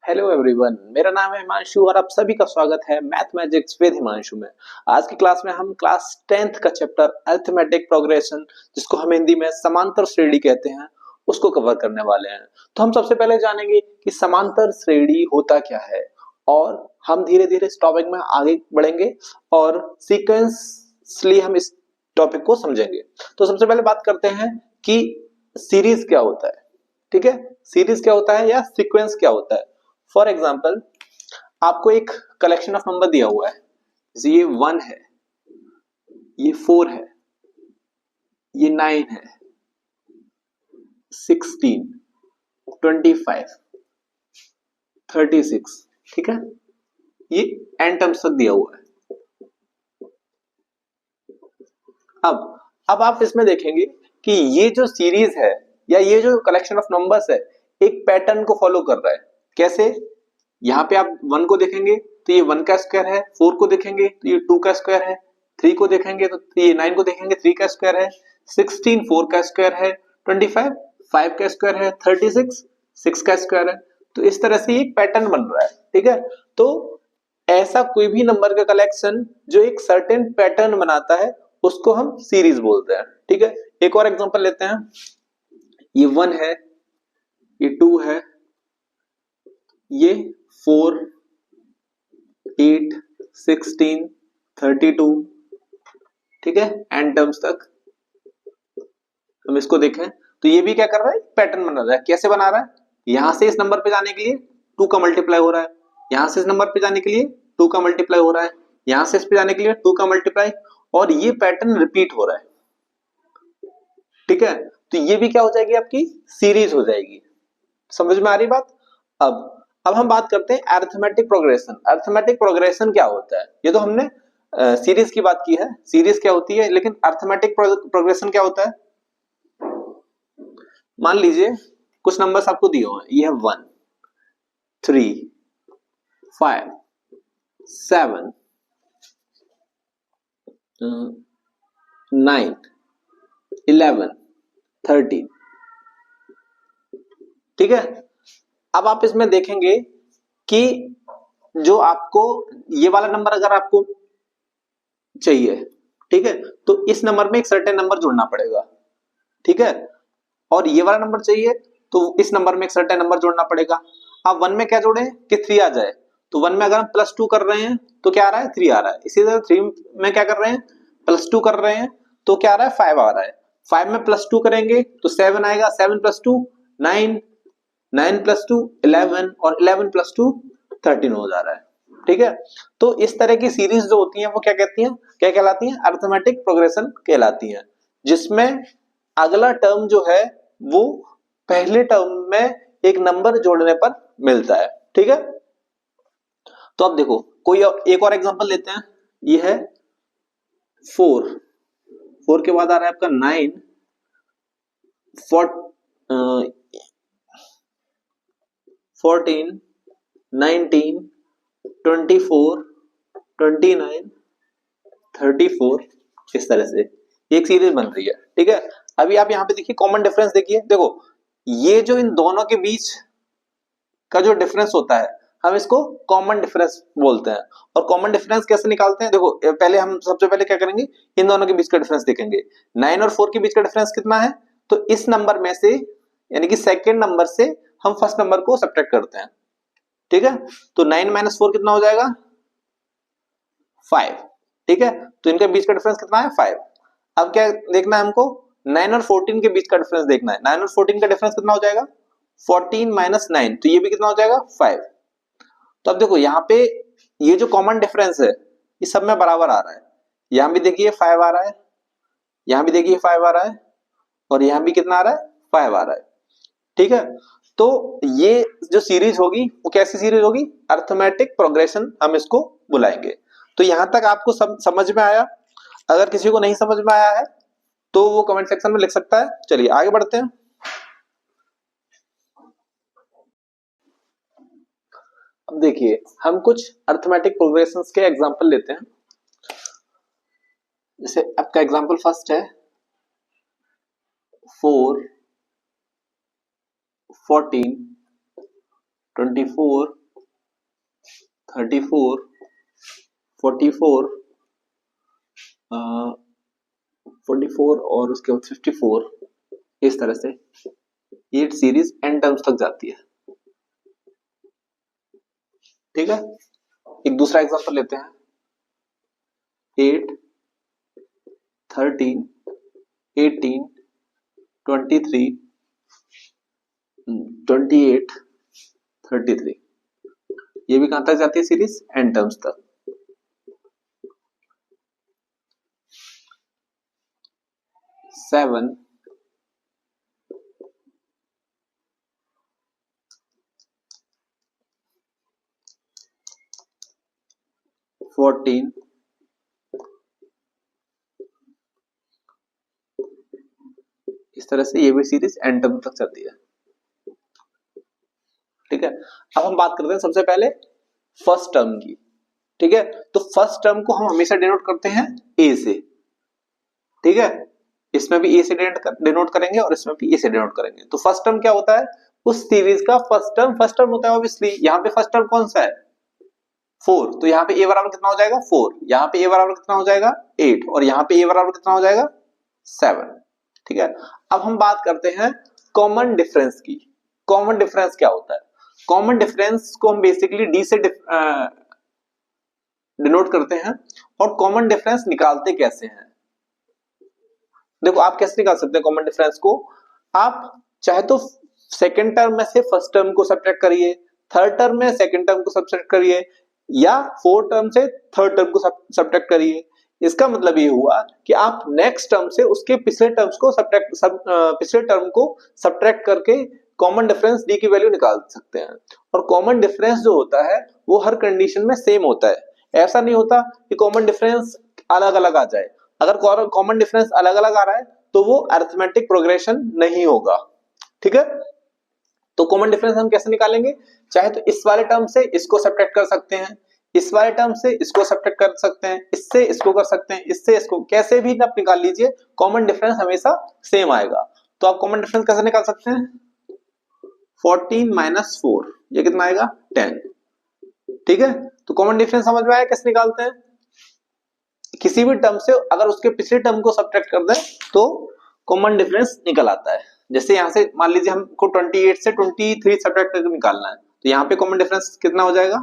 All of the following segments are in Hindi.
हेलो एवरीवन, मेरा नाम है हिमांशु और आप सभी का स्वागत है मैथ मैजिक्स विद हिमांशु में। आज की क्लास में हम क्लास 10th का चैप्टर अरिथमेटिक प्रोग्रेशन, जिसको हम हिंदी में समांतर श्रेणी कहते हैं, उसको कवर करने वाले हैं। तो हम सबसे पहले जानेंगे कि समांतर श्रेणी होता क्या है और हम धीरे धीरे इस टॉपिक में आगे बढ़ेंगे और सीक्वेंसली हम इस टॉपिक को समझेंगे। तो सबसे पहले बात करते हैं कि सीरीज क्या होता है। ठीक है, सीरीज क्या होता है या सीक्वेंस क्या होता है। फॉर एग्जाम्पल, आपको एक कलेक्शन ऑफ नंबर दिया हुआ है, जैसे ये 1 है, ये 4 है, ये 9 है, 16, 25, 36। ठीक है, ये एन टर्म्स तक दिया हुआ है। अब आप इसमें देखेंगे कि ये जो सीरीज है या ये जो कलेक्शन ऑफ नंबर्स है, एक पैटर्न को फॉलो कर रहा है। कैसे? यहाँ पे आप 1 को देखेंगे तो ये 1 का स्क्वायर है, 4 को देखेंगे तो ये 2 का स्क्वायर है, 3 को देखेंगे तो ये 9 को देखेंगे 3 का स्क्वायर है, 16 4 का स्क्वायर है, 25 5 का स्क्वायर है, 36 6 का स्क्वायर है। तो इस तरह से एक पैटर्न बन रहा है। ठीक है, तो ऐसा कोई भी नंबर का कलेक्शन जो एक सर्टेन पैटर्न बनाता है उसको हम सीरीज बोलते हैं। ठीक है, एक और एग्जांपल लेते हैं। ये 1 है, ये 2 है, ये 4 8 16 32। ठीक है, एन टर्म्स तक हम इसको देखें तो ये भी क्या कर रहा है, पैटर्न बना रहा है। कैसे बना रहा है? यहां से इस नंबर पे जाने के लिए 2 का मल्टीप्लाई हो रहा है, यहां से इस नंबर पे जाने के लिए 2 का मल्टीप्लाई हो रहा है, यहां से इस पे जाने के लिए 2 का मल्टीप्लाई, और ये पैटर्न रिपीट हो रहा है। ठीक है, तो ये भी क्या हो जाएगी, आपकी सीरीज हो जाएगी। समझ में आ रही बात? अब हम बात करते हैं अरिथमेटिक प्रोग्रेशन। अरिथमेटिक प्रोग्रेशन क्या होता है? ये तो हमने सीरीज की बात की है, सीरीज क्या होती है, लेकिन अरिथमेटिक प्रोग्रेशन क्या होता है? मान लीजिए कुछ नंबर्स आपको दिए हुए हैं, ये है 1 3 5 7 9 11 13। ठीक है, अब आप इसमें देखेंगे कि जो आपको ये वाला नंबर अगर आपको चाहिए, ठीक है, तो इस नंबर में एक सर्टेन नंबर जोड़ना पड़ेगा। ठीक है, और ये वाला नंबर चाहिए तो इस नंबर में एक सर्टेन नंबर जोड़ना पड़ेगा। आप 1 में क्या जोड़े कि 3 आ जाए, तो 1 में अगर हम +2 कर रहे हैं तो क्या आ रहा है, 3 आ रहा है। इसी तरह 3 में क्या कर रहे हैं, +2 कर रहे हैं तो क्या आ रहा है, 5 आ रहा है। 5 में +2 करेंगे तो 7 आएगा, 7 + 2 9, 9 + 2 11, और 11 + 2 13 हो जा रहा है। ठीक है, तो इस तरह की सीरीज जो होती हैं वो क्या कहती हैं, क्या कहलाती हैं, अरिथमेटिक प्रोग्रेशन कहलाती हैं, जिसमें अगला टर्म जो है वो पहले टर्म में एक नंबर जोड़ने पर मिलता है। ठीक है, तो अब देखो कोई एक और एग्जांपल लेते हैं। ये है 4, 4 के बाद आ रहा है आपका 9 14 19 24 29 34। इस तरह से एक सीरीज बन रही है। ठीक है, अभी आप यहां पे देखिए कॉमन डिफरेंस देखिए। देखो ये जो इन दोनों के बीच का जो डिफरेंस होता है हम इसको कॉमन डिफरेंस बोलते हैं। और कॉमन डिफरेंस कैसे निकालते हैं? देखो पहले हम सबसे पहले क्या करेंगे, इन दोनों के बीच का डिफरेंस देखेंगे। 9 और 4 के बीच का डिफरेंस कितना है, तो इस नंबर में से यानी कि सेकेंड नंबर से हम फर्स्ट नंबर को सब्ट्रैक्ट करते हैं। ठीक है, तो 9 - 4 कितना हो जाएगा, 5। ठीक है, तो इनके बीच का डिफरेंस कितना है, 5। अब क्या देखना है हमको, 9 और 14 के बीच का डिफरेंस देखना है। 9 और 14 का डिफरेंस कितना हो जाएगा, 14 - 9, तो ये भी कितना हो जाएगा, 5। तो अब देखो यहाँ पे ये जो कॉमन डिफरेंस है ये सब में बराबर आ रहा है। यहां भी देखिए 5 आ रहा है, यहां भी देखिए 5 आ रहा है, और यहां भी कितना आ रहा है, 5 आ रहा है। ठीक है, तो ये जो सीरीज होगी वो कैसी सीरीज होगी, अरिथमेटिक प्रोग्रेशन हम इसको बुलाएंगे। तो यहां तक आपको समझ में आया? अगर किसी को नहीं समझ में आया है तो वो कमेंट सेक्शन में लिख सकता है। चलिए आगे बढ़ते हैं। अब देखिए हम कुछ अरिथमेटिक प्रोग्रेशंस के एग्जांपल लेते हैं। जैसे आपका एग्जांपल फर्स्ट है 4 14 24, 34, 44, 44 और उसके बाद 54, इस तरह से ये सीरीज n टर्म्स तक जाती है। ठीक है, एक दूसरा एग्जांपल लेते हैं। 8, 13, 18, 23, 28, 33, ये भी कहां तक जाती है सीरीज? n टर्म्स तक। 7, 14, इस तरह से ये भी सीरीज n टर्म तक चलती है। ठीक है, अब हम बात करते हैं सबसे पहले फर्स्ट टर्म की। ठीक है, तो फर्स्ट टर्म को हम हमेशा डिनोट करते हैं a से। ठीक है, इसमें भी a से डिनोट करेंगे और इसमें भी a से डिनोट करेंगे। तो फर्स्ट टर्म क्या होता है? उस सीरीज का फर्स्ट टर्म होता है ऑब्वियसली। यहाँ पे फर्स्ट टर्म कौन सा है? 4, तो यहाँ पे a बराबर कितना हो जाएगा? 4, यहाँ पे a बराबर कितना हो जाएगा? 8, और यहाँ पे a बराबर कितना हो जाएगा? 7। ठीक है, अब हम बात करते हैं कॉमन डिफरेंस की। कॉमन डिफरेंस क्या होता है? कॉमन डिफरेंस को हम बेसिकली d से डिनोट करते हैं। और कॉमन डिफरेंस निकालते कैसे हैं? देखो, आप कैसे निकाल सकते हैं कॉमन डिफरेंस को? आप चाहे तो सेकंड टर्म में से फर्स्ट टर्म को सब्ट्रैक्ट करिए, थर्ड टर्म में सेकंड टर्म को सब्ट्रैक्ट करिए, या फोर्थ टर्म से थर्ड टर्म को सब्ट्रैक्ट करिए। इसका मतलब ये हुआ कि आप नेक्स्ट टर्म से उसके पिछले टर्म्स को पिछले टर्म को सब्ट्रैक्ट करके कॉमन डिफरेंस डी की वैल्यू निकाल सकते हैं। और कॉमन डिफरेंस जो होता है वो हर कंडीशन में सेम होता है। ऐसा नहीं होता कि कॉमन डिफरेंस अलग अलग आ जाए। अगर कॉमन डिफरेंस अलग अलग आ रहा है तो वो अरिथमेटिक प्रोग्रेशन नहीं होगा। ठीक है, तो कॉमन डिफरेंस हम कैसे निकालेंगे? चाहे तो इस वाले टर्म से इसको सब्ट्रैक्ट कर सकते हैं, इस वाले टर्म से इसको सब्ट्रैक्ट कर सकते हैं, इससे इसको कर सकते हैं, इससे इसको, कैसे भी आप निकाल लीजिए, कॉमन डिफरेंस हमेशा सेम आएगा। तो आप कॉमन डिफरेंस कैसे निकाल सकते हैं? 14 माइनस 4, ये कितना आएगा? 10। ठीक है, तो कॉमन डिफरेंस समझ में आया कैसे निकालते हैं? किसी भी टर्म से अगर उसके पिछले टर्म को सब्ट्रैक्ट कर दें तो कॉमन डिफरेंस निकल आता है। जैसे यहां से मान लीजिए हमको 28 से 23 सब्ट्रैक्ट करके निकालना है, तो यहाँ पे कॉमन डिफरेंस कितना हो जाएगा?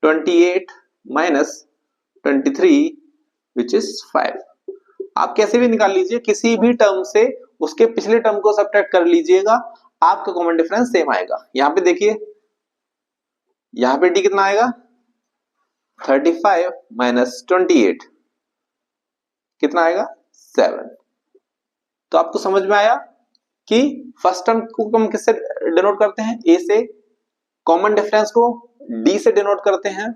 28 माइनस 23 विच इज 5। आप कैसे भी निकाल लीजिए, किसी भी टर्म से उसके पिछले टर्म को सब्ट्रैक्ट कर लीजिएगा, आपका कॉमन डिफरेंस सेम आएगा। यहाँ पे देखिए, यहाँ पे डी कितना आएगा? 35 माइनस 28 कितना आएगा? 7। तो आपको समझ में आया कि फर्स्ट टर्म को हम किससे डिनोट करते हैं? ए से। कॉमन डिफरेंस को डी से डिनोट करते हैं,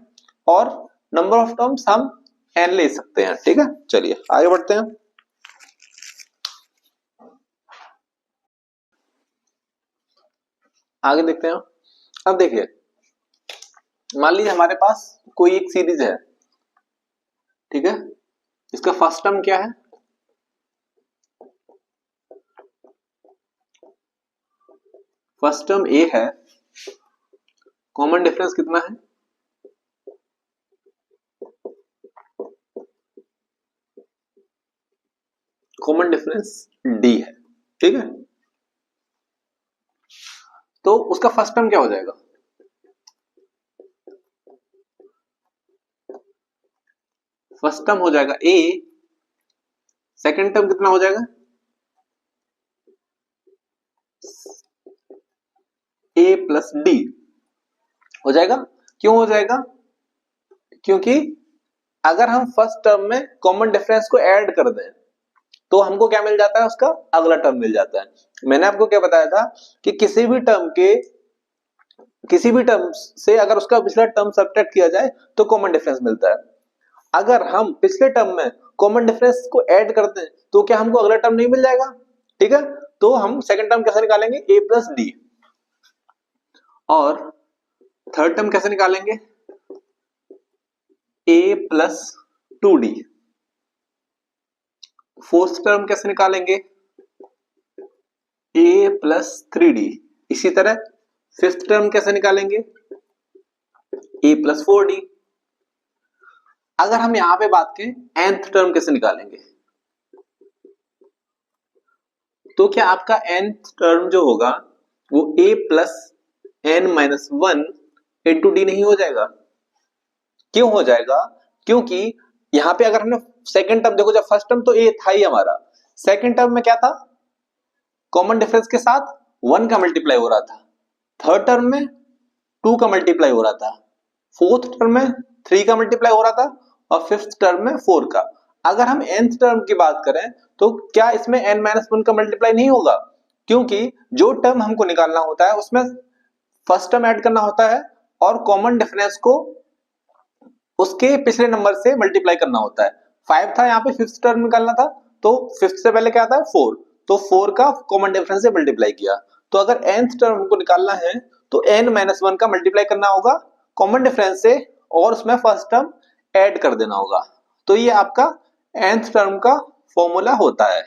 और नंबर ऑफ टर्म्स हम एन ले सकते हैं। ठीक है, चलिए आगे बढ़ते हैं। आगे देखते हैं। अब देखिए, मान लीजिए हमारे पास कोई एक सीरीज है। ठीक है, इसका फर्स्ट टर्म क्या है? फर्स्ट टर्म ए है। कॉमन डिफरेंस कितना है? कॉमन डिफरेंस डी है। ठीक है, तो उसका फर्स्ट टर्म क्या हो जाएगा? फर्स्ट टर्म हो जाएगा ए, सेकंड टर्म कितना हो जाएगा? ए प्लस डी हो जाएगा। क्यों हो जाएगा? क्योंकि अगर हम फर्स्ट टर्म में कॉमन डिफरेंस को ऐड कर दें तो हमको क्या मिल जाता है? उसका अगला टर्म मिल जाता है। मैंने आपको क्या बताया था कि किसी भी टर्म से अगर उसका पिछला टर्म सब्ट्रैक्ट किया जाए तो कॉमन डिफरेंस मिलता है। अगर हम पिछले टर्म में कॉमन डिफरेंस को ऐड करते हैं तो क्या हमको अगला टर्म नहीं मिल जाएगा? ठीक है, तो हम सेकंड टर्म कैसे निकालेंगे? ए प्लस डी। और थर्ड टर्म कैसे निकालेंगे? ए प्लस 2d। फोर्थ टर्म कैसे निकालेंगे? ए प्लस 3d। इसी तरह फिफ्थ टर्म कैसे निकालेंगे, a प्लस 4d। अगर हम यहां पे बात करें nth टर्म कैसे निकालेंगे, तो क्या आपका nth टर्म जो होगा वो a plus n minus 1 into D नहीं हो जाएगा? क्यों हो जाएगा? क्योंकि यहां पे अगर हमने सेकंड टर्म देखो, जब फर्स्ट टर्म तो a था ही हमारा, सेकंड टर्म में क्या था, कॉमन डिफरेंस के साथ 1 का मल्टीप्लाई हो रहा था, थर्ड टर्म में 2 का मल्टीप्लाई हो रहा था, फोर्थ टर्म में 3 का मल्टीप्लाई हो रहा था, और फिफ्थ टर्म में 4 का। अगर हम nth टर्म की बात करें तो क्या इसमें n माइनस 1 का मल्टीप्लाई नहीं होगा? क्योंकि जो टर्म हमको निकालना होता है उसमें फर्स्ट टर्म ऐड करना होता है और कॉमन डिफरेंस को उसके पिछले नंबर से मल्टीप्लाई करना होता है। 5 था, यहाँ पे फिफ्थ टर्म निकालना था, तो फिफ्थ से पहले क्या आता है 4, तो 4 का कॉमन डिफरेंस से मल्टीप्लाई किया। तो अगर nth टर्म हमको निकालना है तो n माइनस 1 का मल्टीप्लाई करना होगा कॉमन डिफरेंस से, और उसमें फर्स्ट टर्म ऐड कर देना होगा। तो ये आपका nth टर्म का फॉर्मूला होता है।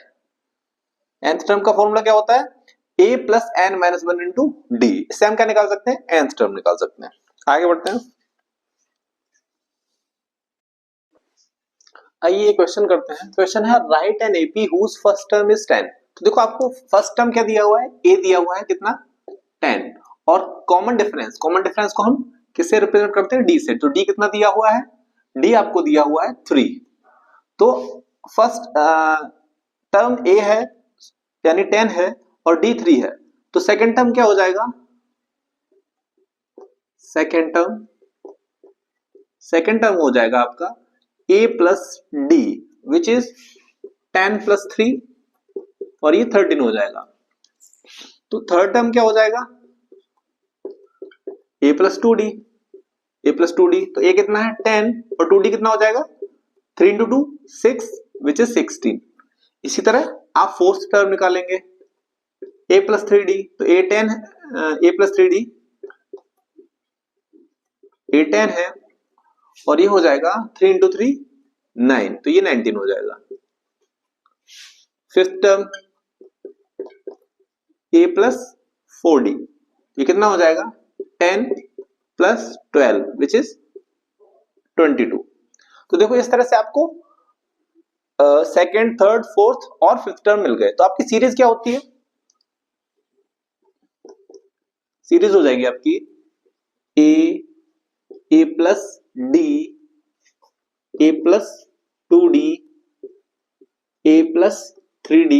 nth टर्म का फॉर्मूला क्या होता है, a plus n minus 1 into D. इससे हम क्या निकाल सकते हैं, nth टर्म निकाल सकते हैं। आगे बढ़ते हैं, आइए क्वेश्चन करते हैं। क्वेश्चन है write an AP whose first term is 10। तो देखो आपको फर्स्ट टर्म क्या दिया हुआ है, a दिया हुआ है कितना 10, और कॉमन डिफरेंस को हम किससे रिप्रेजेंट करते हैं, d से। तो d कितना दिया हुआ है, d आपको दिया हुआ है 3। तो फर्स्ट टर्म a है यानी 10 है और d 3 है, तो सेकंड टर्म क्या हो जाएगा, सेकंड टर्म हो जाएगा आपका a plus D which is 10 plus 3, और ये 13 हो जाएगा। तो थर्ड टर्म क्या हो जाएगा, a प्लस 2d, तो a कितना है 10 और 2d कितना हो जाएगा 3 इंटू 2 6 विच इज 16। इसी तरह आप फोर्थ टर्म निकालेंगे a प्लस 3d, तो a प्लस 3d a 10 है और ये हो जाएगा 3 इंटू 3 9, तो ये 19 हो जाएगा। Fifth term a plus 4d, ये कितना हो जाएगा 10 प्लस 12 विच इज 22। तो देखो इस तरह से आपको सेकेंड, थर्ड, फोर्थ और फिफ्थ टर्म मिल गए। तो आपकी सीरीज क्या होती है, सीरीज हो जाएगी आपकी a plus D, a plus 2d, a plus 3d,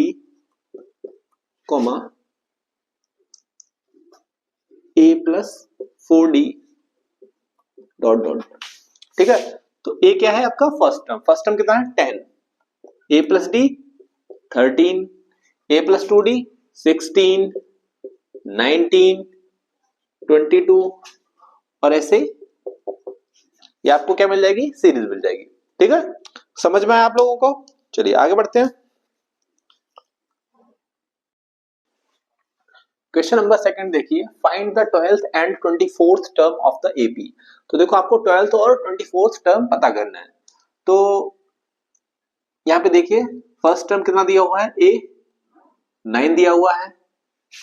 a plus 4d dot dot. ठीक है, तो a क्या है आपका फर्स्ट टर्म कितना है 10, a plus D 13, a plus 2d 16, 19, 22, और ऐसे ये आपको क्या मिल जाएगी, सीरीज मिल जाएगी। ठीक है, समझ में आया आप लोगों को? चलिए आगे बढ़ते हैं। क्वेश्चन नंबर सेकंड देखिए, find the 12th and 24th term of the AP. तो देखो आपको 12th और 24th टर्म पता करना है। तो यहाँ पे देखिए फर्स्ट टर्म कितना दिया हुआ है, a 9 दिया हुआ है,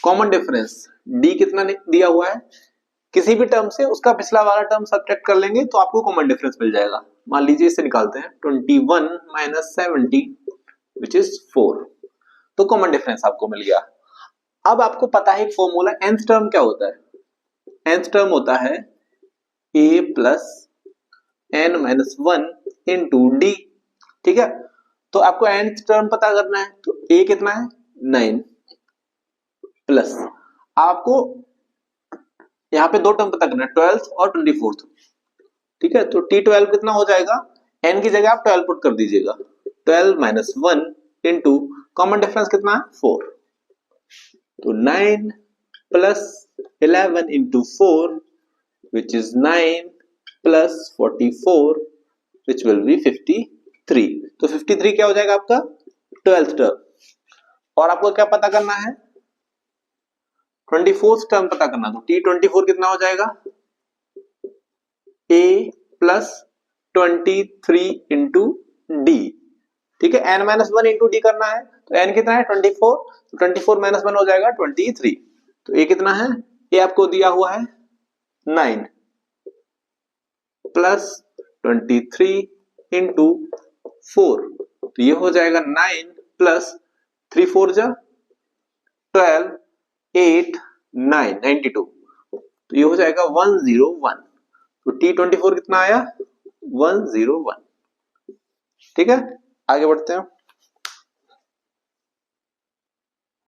कॉमन डिफरेंस d कितना दिया हुआ है, किसी भी टर्म से उसका पिछला वाला टर्म सब्ट्रैक्ट कर लेंगे तो आपको कॉमन डिफरेंस मिल जाएगा। मान लीजिए इसे निकालते हैं 21 माइनस 70 विच इज 4, तो कॉमन डिफरेंस आपको मिल गया। अब आपको पता है एक फॉर्मूला, nth टर्म क्या होता है, nth टर्म होता है a plus n minus 1 into D. ठीक है, तो आपको nth टर्म पता करना है, तो a कितना है 9 प्लस आपको यहाँ पे दो टर्म पता करना है 12th और 24th। ठीक है, तो t12 कितना हो जाएगा, n की जगह आप 12 पुट कर दीजिएगा, 12 माइनस 1 इंटू कॉमन डिफरेंस कितना है 4, तो 9 plus 11 into 4 which is 9 plus 44 which will be 53। तो 53 क्या हो जाएगा आपका 12th टर्म। और आपको क्या पता करना है, 24th टर्म पता करना। तो t24 कितना हो जाएगा, a प्लस 23 इंटू डी। ठीक है, n माइनस 1 इंटू डी करना है, तो n कितना है 24, तो 24 माइनस 1 हो जाएगा 23, तो a कितना है ये आपको दिया हुआ है 9 प्लस 23 इंटू 4, तो ये हो जाएगा 9 प्लस 3 4 जा 12 8 9 92, तो ये हो जाएगा 101। तो T24 कितना आया 101। ठीक है, आगे बढ़ते हैं।